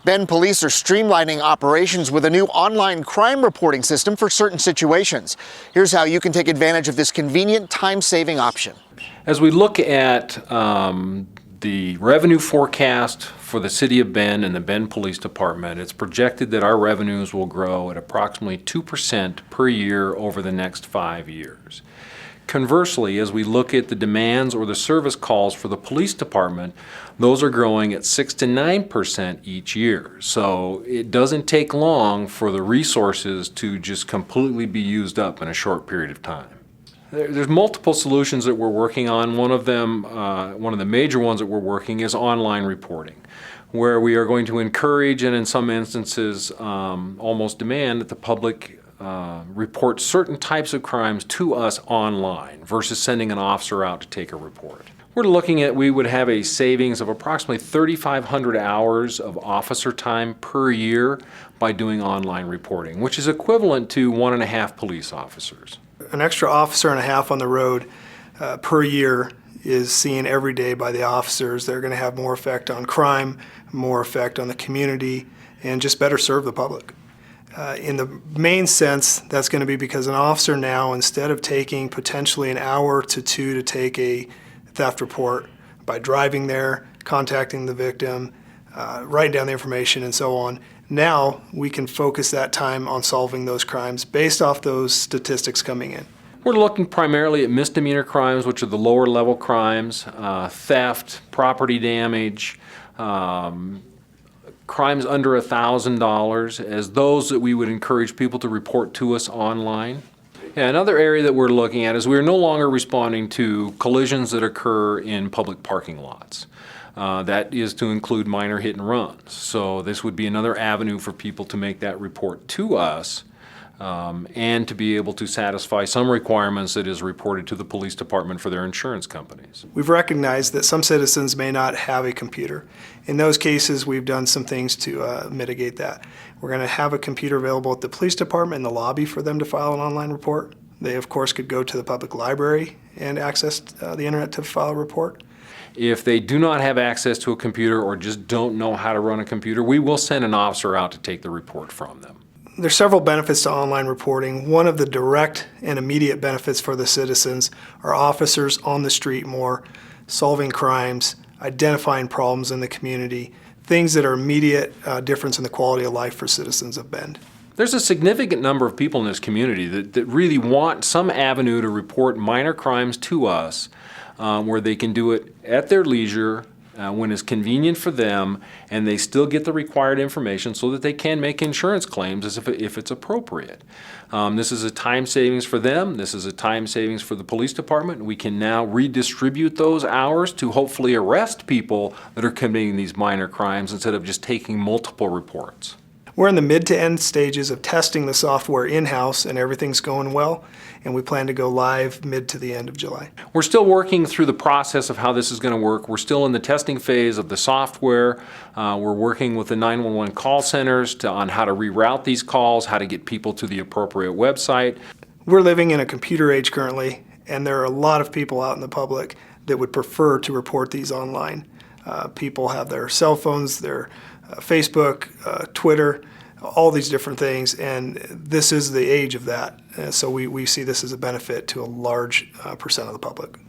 Bend police are streamlining operations with a new online crime reporting system for certain situations. Here's how you can take advantage of this convenient, time-saving option. As we look at the revenue forecast for the City of Bend and the Bend Police Department, it's projected that our revenues will grow at approximately 2% per year over the next 5 years. Conversely, as we look at the demands or the service calls for the police department, those are growing at 6 to 9% each year. So it doesn't take long for the resources to just completely be used up in a short period of time. There's multiple solutions that we're working on. One of them, one of the major ones that we're working is online reporting, where we are going to encourage and in some instances almost demand that the public report certain types of crimes to us online versus sending an officer out to take a report. We're looking at, we would have a savings of approximately 3,500 hours of officer time per year by doing online reporting, which is equivalent to 1.5 police officers. An extra officer and a half on the road per year is seen every day by the officers. They're going to have more effect on crime, more effect on the community, and just better serve the public. In the main sense, that's going to be because an officer now, instead of taking potentially an hour to two to take a theft report, by driving there, contacting the victim, writing down the information and so on, now we can focus that time on solving those crimes based off those statistics coming in. We're looking primarily at misdemeanor crimes, which are the lower level crimes, theft, property damage, crimes under $1,000 as those that we would encourage people to report to us online. Another area that we're looking at is we're no longer responding to collisions that occur in public parking lots. That is to include minor hit and runs. So this would be another avenue for people to make that report to us and to be able to satisfy some requirements that is reported to the police department for their insurance companies. We've recognized that some citizens may not have a computer. In those cases, we've done some things to mitigate that. We're going to have a computer available at the police department in the lobby for them to file an online report. They, of course, could go to the public library and access the internet to file a report. If they do not have access to a computer or just don't know how to run a computer, we will send an officer out to take the report from them. There's several benefits to online reporting. One of the direct and immediate benefits for the citizens are officers on the street more, solving crimes, identifying problems in the community, things that are immediate difference in the quality of life for citizens of Bend. There's a significant number of people in this community that really want some avenue to report minor crimes to us where they can do it at their leisure, when it's convenient for them, and they still get the required information so that they can make insurance claims as if it's appropriate. This is a time savings for them. This is a time savings for the police department. We can now redistribute those hours to hopefully arrest people that are committing these minor crimes instead of just taking multiple reports. We're in the mid to end stages of testing the software in-house, and everything's going well, and we plan to go live mid to the end of July. We're still working through the process of how this is going to work. We're still in the testing phase of the software. We're working with the 911 call centers on how to reroute these calls, how to get people to the appropriate website. We're living in a computer age currently, and there are a lot of people out in the public that would prefer to report these online. People have their cell phones, their Facebook, Twitter, all these different things, and this is the age of that. So we see this as a benefit to a large percent of the public.